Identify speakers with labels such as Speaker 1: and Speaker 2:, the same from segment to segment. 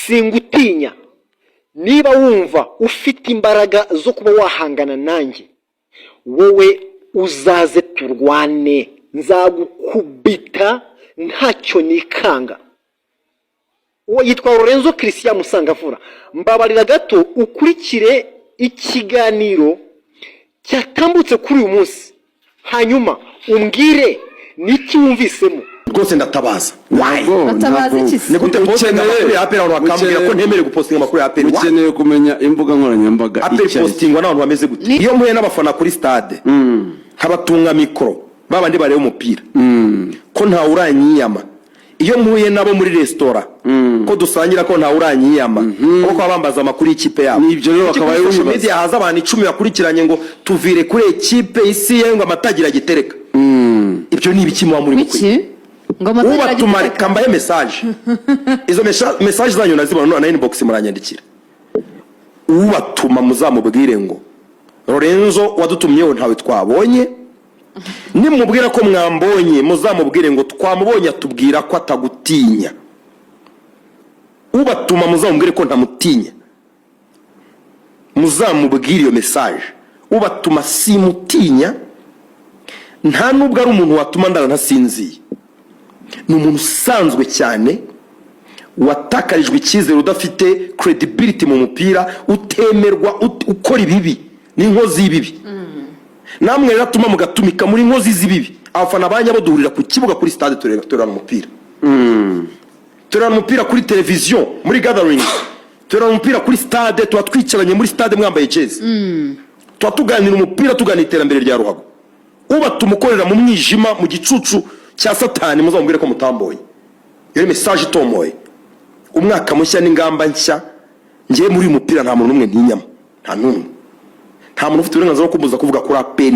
Speaker 1: singutinya. Niba wumva ufite imbaraga zo kuba wahangana nanjye, wowe uzaze turwane, nzagukubita ntacyo nikanga. Uwo yitwa Lorenzo Christian Musangafura. Mbabarira gato ukurikire ikiganiro cyatambutse kuri uyu munsi, hanyuma umbwire niki wumvisemo.
Speaker 2: Rwose ndatabaza.
Speaker 3: Batabaza iki se?
Speaker 2: Ni gute postinga amakuru ya APR abantu bakambwira ko ntemere gupostinga amakuru ya APR?
Speaker 4: Ukeneye kumenya imbuga nkoranyambaga
Speaker 2: APR postingwa n'abantu bameze gute? Iyo mpuye n'abafana kuri stade, nkabatunga mikoro, babandi bareba umupira, ko nta uranyiyama. Iyo mpuye nabo muri restaurant, ko dusangira ko nta uranyiyama, kuko abambaza amakuru y'ikipe yabo.
Speaker 4: Nibyo rero bakabaye
Speaker 2: social media haza abantu 10 bakurikiranye ngo tuvire kuri ekipe isi ye ngo amatagira gitereka. Ibyo ni ibiki mu muri mukwe? Ubatuma kambaye message. Izo message zanyu nazibona na inbox muranyandikira. Ubatuma muzamubwire ngo Lorenzo wadutumyeho ntawe twabonye. Nimubwira ko mwambonye muzamubwire ngo twamubonye atubwira ko atagutinya. Ubatuma muzamubwire ko ntamutinya. Muzamubwire iyo message. Ubatuma simutinya. Nta nubwo ari umuntu watuma ndara ntasinziye. Ni umuntu usanzwe cyane, watakarijwe icyizere, udafite credibility mu mupira, utemerwa, ukora ibibi n'inkozi y'ibibi. Namwe rero atuma mugatumika muri inkozi z'ibibi. Abafana banya boduhurira ku kibuga kuri stade turana umupira. Turana umupira kuri television, muri gathering. Turana umupira kuri stade, twatwicaranye muri stade mwambaye jezi. Twatuganira umupira, tuganira iterambere rya Ruhago. Ubatuma ukorera mu mwijima, mu gicucu cya Satani, muzamubwire ko mutamboye. Iyo message itomoye. Umwaka mushya n'ingamba nshya, ngiye muri umupira nta muntu numwe ntinyama. Nta numwe. Nta muntu ufite uburenganzira bwo kumbuza kuvuga kuri APR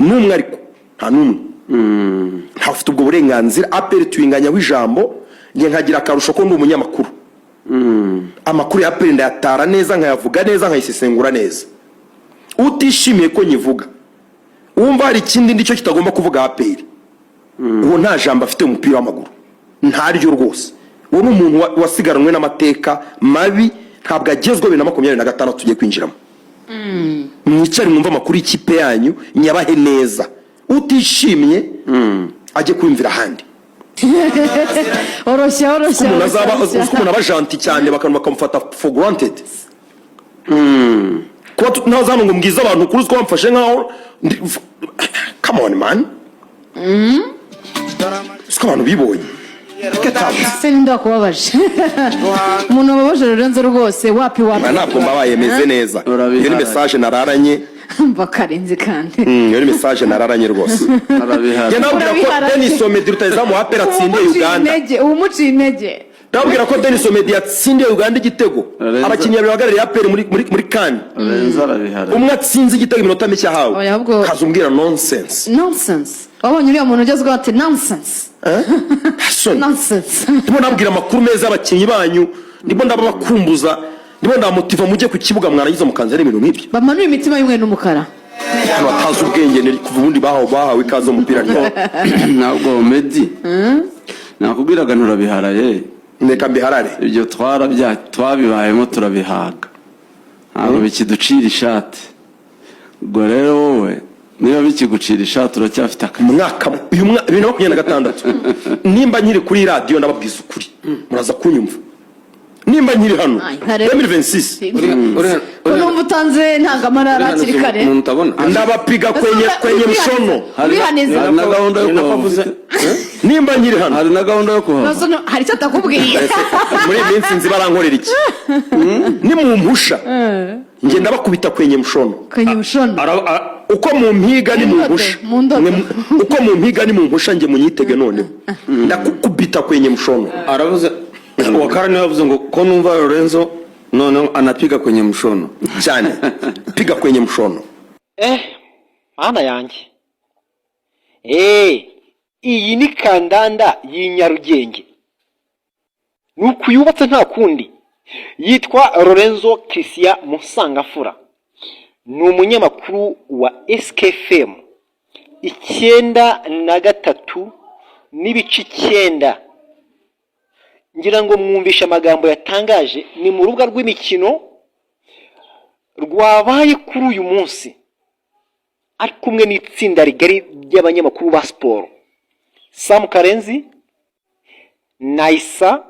Speaker 2: numwe ariko nta numwe. Nta ufite ubwo burenganzira. APR tuyinganya w'ijambo, ngiye nkagira akarusho ko ndi umunyamakuru. Amakuru ya APR ndayatara neza, nkayavuga neza, nkayisesengura neza. Utishimiye ko nyivuga, wumva hari ikindi ndicyo kitagomba kuvuga APR, uwo nta jambo afite umupira w'amaguru. Ntaryo rwose. Uwo ni umuntu wasigaranwe n'amateka mabi, ntabwo agezwe 2026 tugiye kwinjiramo. Mwicare mwumva amakuru y'ikipe yanyu, nyabahe neza. Utishimye ajye kwimvira handi.
Speaker 3: Oroshya.
Speaker 2: Umuntu azaba ukuntu abajanti cyane bakamufata for granted. Kuba ntazano ngo mbwiza abantu kuri ko bamfashe nkaho come on man. Siko abantu bibonye.
Speaker 3: Se ninda kubabaje. Umuntu wababaje Lorenzo rwose wapi.
Speaker 2: Ntabwo mbabaye meze neza. Iyo ni message nararanye.
Speaker 3: Bakarenze kandi.
Speaker 2: Iyo ni message nararanye rwose. Arabihara. Nabwira ko Denis Omedi rutazamu APR atsindiye Uganda.
Speaker 3: Umuci intege.
Speaker 2: Nabwira ko Denis Omedi atsindiye Uganda igitego. Abakinnyi bahagarariye APR muri CAN.
Speaker 4: Lorenzo arabihara.
Speaker 2: Umwe atsinze igitego iminota mike hawe. Kazumbwira nonsense.
Speaker 3: Wabonye uriya muntu ugezweho ati nonsense.
Speaker 2: Nonsense. Ndimo nabwira amakuru meza y'abakinnyi banyu, ndimo ndabakumbuza, ndimo ndamotiva mujye ku kibuga mwaragize mukanze n'ibintu nk'ibyo.
Speaker 3: Bamanura imitima y'umwe n'umukara.
Speaker 2: Batazi ubwenge ni kuva ubundi bahawe ikaze umupira ryo.
Speaker 4: Ntabwo Medi. Nakubwiraga nturabiharaye.
Speaker 2: Ndeka mbiharare.
Speaker 4: Ibyo twabibayemo turabihaga. Ntabwo bikiducira ishati. Ubwo rero wowe niba bikigucira ishati uracyafite
Speaker 2: umwaka uyu mwaka 2026 nimba nkiri kuri radio ndababwiza ukuri muraza kunyumva. Nimba nkiri hano 2026
Speaker 3: urumva utanze ntangamarara hakiri kare
Speaker 2: ndabapiga kwenye mshono.
Speaker 4: Hari na gahunda yo kuvuza.
Speaker 2: Nimba nkiri hano
Speaker 4: hari na gahunda yo kuvuza.
Speaker 3: Hari cyo atakubwiye
Speaker 2: muri minsi nzi barankorera iki. Ni mu mpusha nge ndabakubita kwenye mshono. Uko mu mpiga ni mu mpusha. Uko mu mpiga ni mu mpusha nge munyitege none. Ndakukubita kwenye mshono.
Speaker 5: Aravuze wakara niwe yavuze ngo ko numva Lorenzo none anapiga kwenye mshono
Speaker 2: cyane. Piga kwenye mshono.
Speaker 1: Mana yanjye. Iyi ni kandanda y'Inyarugenge. Nuko yubatse nta kundi. Yitwa Lorenzo Christian Musangafura. Ni umunyamakuru wa SKFM 93 n'ibice 9. ngira ngo mwumvishe amagambo yatangaje ni mu rubuga rw'imikino rwabaye kuri uyu munsi ari kumwe n'itsinda rigari ry'abanyamakuru ba siporo, Sam Karenzi, Naisa,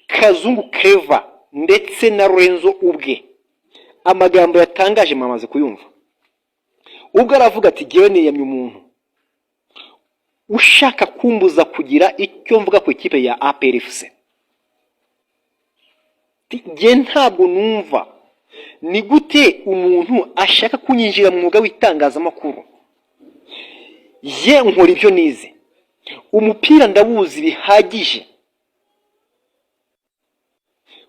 Speaker 1: Kazungu Keva ndetse na Lorenzo ubwe. Amagambo yatangaje mwamaze kuyumva. Ubwo aravuga ati jyewe niyamye umuntu ushaka kumbuza kugira icyo mvuga ku ikipe ya APR FC. Jye ntabwo numva ni gute umuntu ashaka kunyinjira mu mwuga w'itangazamakuru. Ye nkora ibyo nize, umupira ndawuzi bihagije.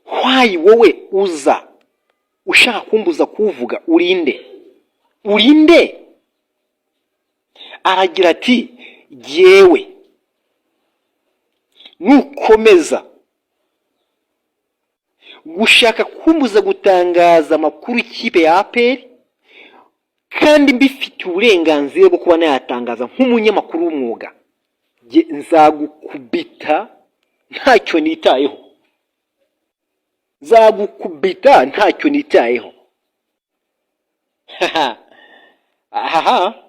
Speaker 1: Why wowe uza ushaka kumbuza kuvuga? Urinde? Aragira ati jyewe nukomeza gushaka kumbuza gutangaza amakuru ikipe ya APR kandi mbifite uburenganzira bwo kuba nayatangaza nk'umunyamakuru w'umwuga, nzagukubita ntacyo nitayeho.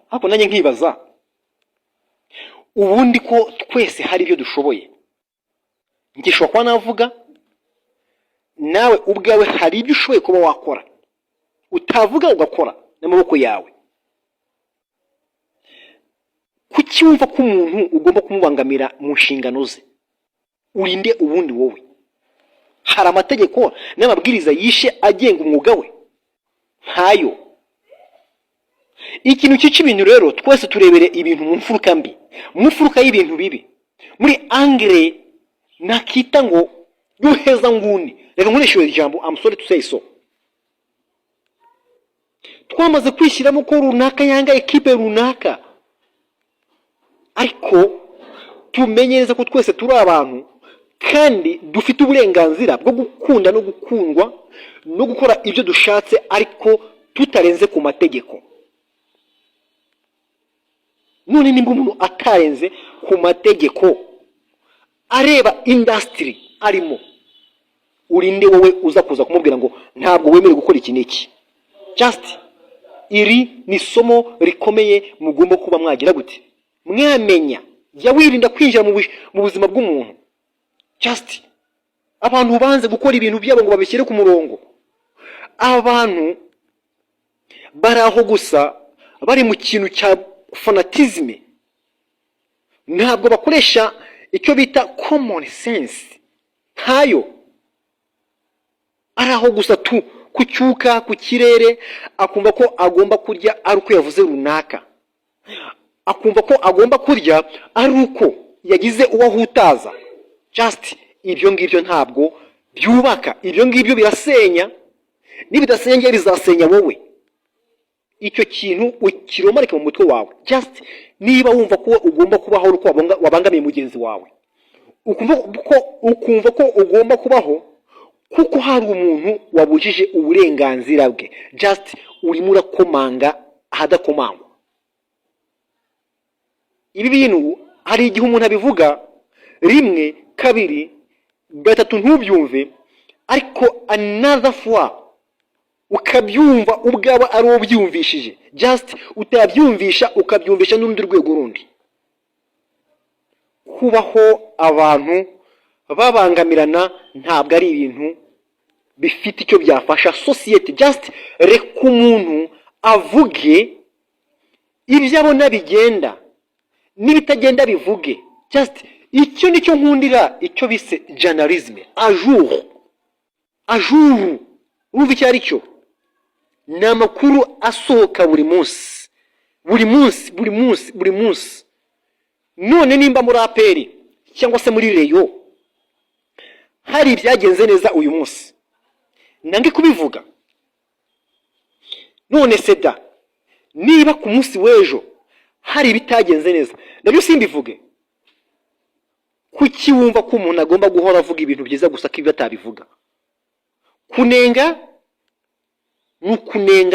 Speaker 1: Hako nanjye nkibaza ubundi ko twese hari ibyo dushoboye. Ngishobora kuba navuga, nawe ubwawe hari ibyo ushoboye kuba wakora utavuga ugakora n'amaboko yawe. Kuki wumva ko umuntu ugomba kumubangamira mu nshingano ze? Urinde ubundi wowe. Hari amategeko n'amabwiriza yishe agenga umwuga we ntayo. Ikintu cyica ibintu rero twese turebere ibintu mu mfuruka mbi, mu mfuruka y'ibintu bibi, muri angre nakita ngo yuheza nguni. Reka nkoresheje ijambo I'm sorry to say so. Twamaze kwishyiramo ko runaka yanga ekipe runaka, ariko tumenye neza ko twese turi abantu kandi dufite uburenganzira bwo gukunda no gukundwa no gukora ibyo dushatse, ariko tutarenze ku mategeko. None nimba umuntu atarenze ku mategeko areba industry arimo, urinde wowe uza kuza kumubwira ngo ntabwo wemere gukora iki n'iki. Just iri ni somo rikomeye mugomba kuba mwagira gute mwamenya. Jya wirinda kwinjira mu buzima bw'umuntu. Just abantu banze gukora ibintu byabo ngo babishyire ku murongo. Abantu baraho gusa bari mu kintu cya fanatisme, ntabwo bakoresha icyo bita common sense. Ntayo. Araho gusa kucyuka ku kirere, akumva ko agomba kurya ari uko yavuze runaka, akumva ko agomba kurya ari uko yagize uwahutaza. Just ibyo ngibyo ntabwo byubaka, ibyo ngibyo birasenya. Nibidasenya bizasenya wowe. Icyo kintu ukiromarika mu mutwe wawe. Just niba wumva ko ugomba kubaho uko wabangamiye mugenzi wawe, ukumva ko ugomba kubaho kuko hari umuntu wabujije uburenganzira bwe, just urimo urakomanga ahadakomangwa. Ibi bintu hari igihe umuntu abivuga rimwe, kabiri, gatatu ntubyumve, ariko another fois ukabyumva ubwaba ari wo byumvishije. Just utabyumvisha ukabyumvisha n'urundi rwego rundi. Kubaho abantu babangamirana ntabwo ari ibintu bifite icyo byafasha society. Just reka umuntu avuge ibyo abona bigenda, n'ibitagenda bivuge. Just icyo nicyo nkundira icyo bise journalism ajour. Urumva icyo ari cyo? Ni amakuru asohoka buri munsi. None nimba muri APR cyangwa se muri Rayon hari ibyagenze neza uyu munsi, nange kubivuga. None seda niba ku munsi w'ejo hari ibitagenze neza, nabyo simbivuge. Kuki wumva ko umuntu agomba guhora avuga ibintu byiza gusa ko ibyo atabivuga? Kunenga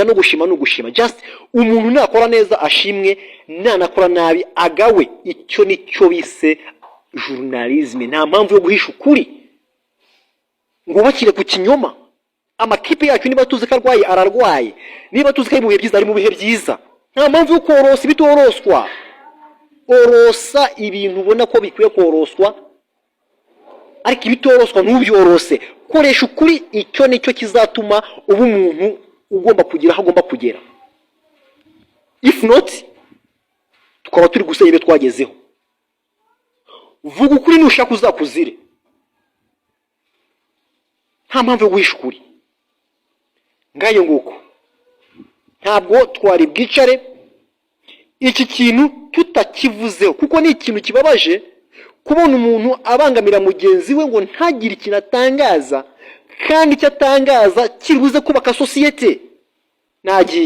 Speaker 1: no gushima. Just umuntu nakora neza ashimwe, nanakora nabi agawe. Icyo nicyo bise journalisme, nta mpamvu yo guhisha ukuri ngo bakire ku kinyoma. Amakipe yacu niba tuzi ko arwaye ararwaye, niba tuzi ko ari mu bihe byiza ari mu bihe byiza, nta mpamvu yo korosa ibitoroswa. Orosa ibintu ubona ko bikwiye koroswa, ariko ibitoroswa ntubyorose. Koresha ukuri, icyo nicyo kizatuma uba umuntu ugomba kugira aho agomba kugera. If not, tukaba turi gusenya ibyo twagezeho. Vuga ukuri nushaka uzakuzire, nta mpamvu yo guhisha ukuri. Ngayo nguko ntabwo twari bwicare iki kintu tutakivuzeho, kuko ni ikintu kibabaje kubona umuntu abangamira mugenzi we ngo ntagire ikintu atangaza, kandi icyo atangaza kibuze kubaka sosiyete. Nagiye